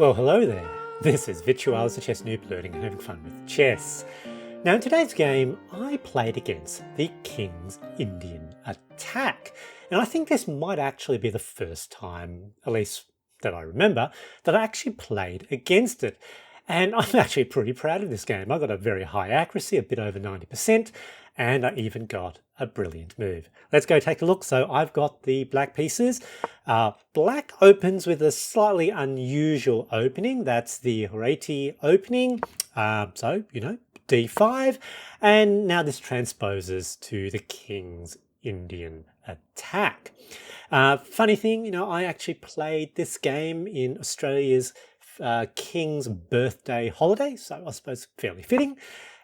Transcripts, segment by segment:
Well, hello there. This is Virtualis, the chess noob, learning and having fun with chess. Now, in today's game, I played against the King's Indian attack. And I think this might actually be the first time, at least that I remember, that I actually played against it. And I'm actually pretty proud of this game. I got a very high accuracy, a bit over 90%, and I even got a brilliant move. Let's go take a look. So I've got the black pieces. Black opens with a slightly unusual opening. That's the Horati opening. So, D5. And now this transposes to the King's Indian attack. Funny thing, I actually played this game in Australia's King's birthday holiday, so I suppose fairly fitting.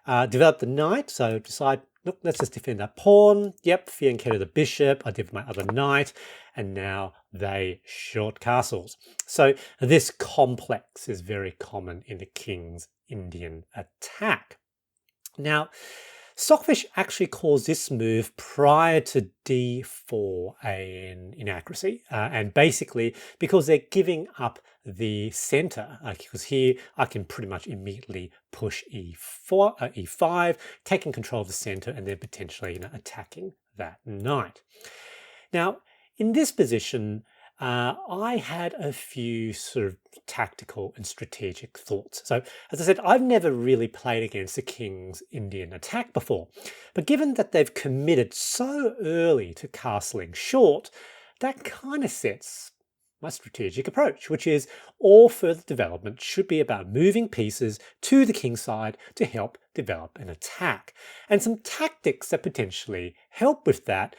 Developed the knight, so decide, look, let's just defend that pawn. Yep, fianchetto the bishop. I did my other knight, and now they short castles. So this complex is very common in the King's Indian attack. Now, Stockfish actually calls this move prior to d4 an inaccuracy, and basically because they're giving up the center, because here I can pretty much immediately push e5, taking control of the center, and then potentially attacking that knight. Now, in this position, I had a few sort of tactical and strategic thoughts. So, as I said, I've never really played against the King's Indian attack before. But given that they've committed so early to castling short, that kind of sets my strategic approach, which is all further development should be about moving pieces to the kingside to help develop an attack. And some tactics that potentially help with that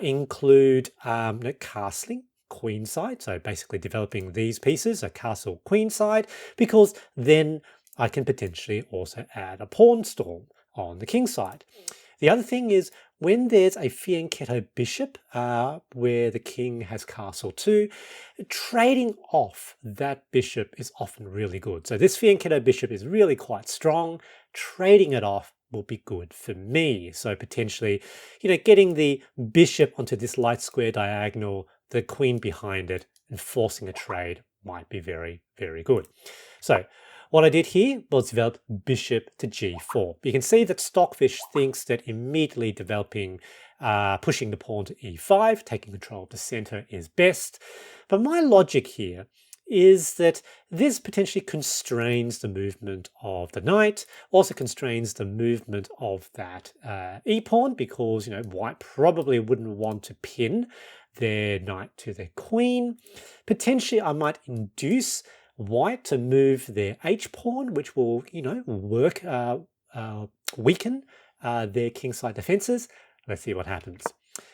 include castling queenside, so basically developing these pieces, a castle queenside, because then I can potentially also add a pawn storm on the kingside. The other thing is when there's a fianchetto bishop where the king has castle 2, trading off that bishop is often really good. So this fianchetto bishop is really quite strong. Trading it off will be good for me. So potentially, getting the bishop onto this light square diagonal, the queen behind it, and forcing a trade might be very, very good. So what I did here was develop bishop to g4. You can see that Stockfish thinks that immediately developing, pushing the pawn to e5, taking control of the center is best. But my logic here is that this potentially constrains the movement of the knight, also constrains the movement of that e-pawn, because white probably wouldn't want to pin their knight to their queen. Potentially I might induce white to move their h-pawn, which will work, weaken their kingside defenses. Let's see what happens.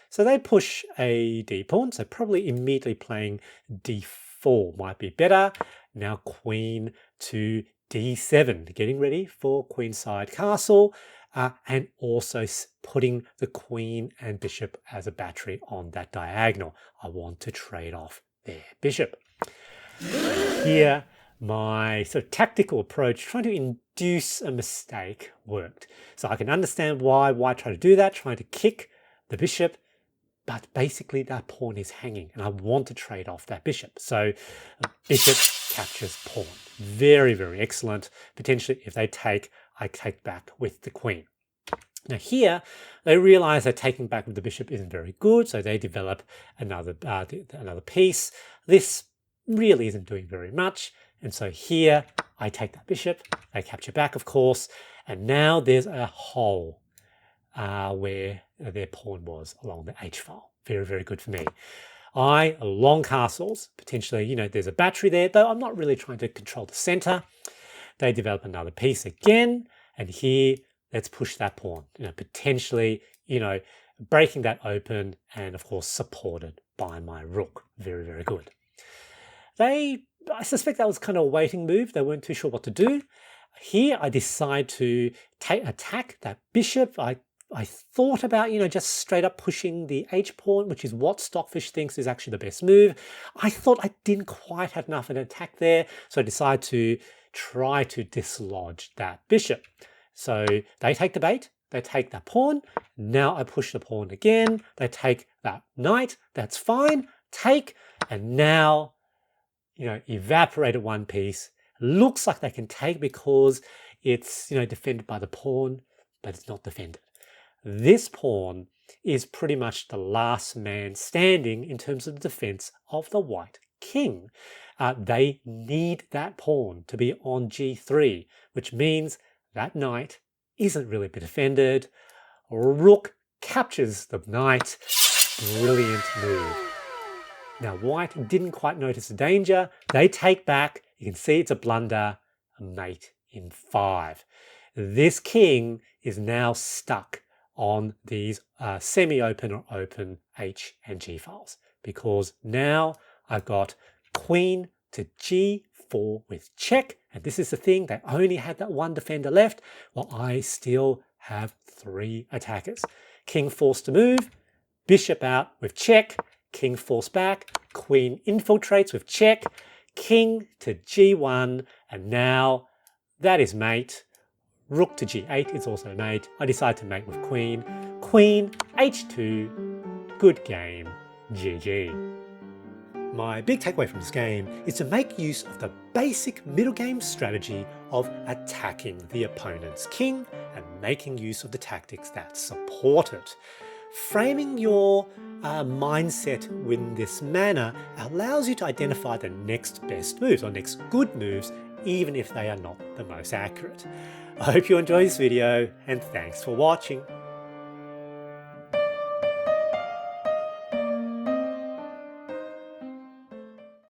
So they push a d-pawn, so probably immediately playing d4 might be better. Now queen to d7, getting ready for queenside castle, and also putting the queen and bishop as a battery on that diagonal. I want to trade off their bishop. Here, my sort of tactical approach, trying to induce a mistake, worked. So I can understand why white tried to do that, trying to kick the bishop, but basically that pawn is hanging and I want to trade off that bishop. So bishop captures pawn. Very, very excellent. Potentially, if they take, I take back with the queen. Now here, they realize that taking back with the bishop isn't very good, so they develop another piece. This really isn't doing very much, and so here I take that bishop, they capture back, of course, and now there's a hole where their pawn was along the h-file. Very, very good for me. Long castles, potentially, there's a battery there, though I'm not really trying to control the center. They develop another piece again, and here, let's push that pawn, potentially, breaking that open, and of course, supported by my rook. Very, very good. I suspect that was kind of a waiting move. They weren't too sure what to do. Here, I decide to attack that bishop. I thought about, just straight up pushing the h-pawn, which is what Stockfish thinks is actually the best move. I thought I didn't quite have enough of an attack there, so I decided to try to dislodge that bishop. So they take the bait, they take that pawn. Now I push the pawn again. They take that knight. That's fine. Take, and now evaporated one piece. Looks like they can take because it's, defended by the pawn, but it's not defended. This pawn is pretty much the last man standing in terms of the defense of the white king. They need that pawn to be on g3, which means that knight isn't really defended. Rook captures the knight. Brilliant move. Now white didn't quite notice the danger. They take back. You can see it's a blunder. A mate in 5. This king is now stuck on these semi-open or open H and G files, because now I've got queen to G4 with check, and this is the thing, they only had that one defender left, while I still have 3 attackers. King forced to move, bishop out with check, king forced back, queen infiltrates with check, king to G1, and now that is mate. Rook to G8 is also mate. I decide to mate with queen. Queen, H2, good game, GG. My big takeaway from this game is to make use of the basic middle game strategy of attacking the opponent's king and making use of the tactics that support it. Framing your mindset in this manner allows you to identify the next best moves or next good moves, even if they are not the most accurate. I hope you enjoyed this video, and thanks for watching.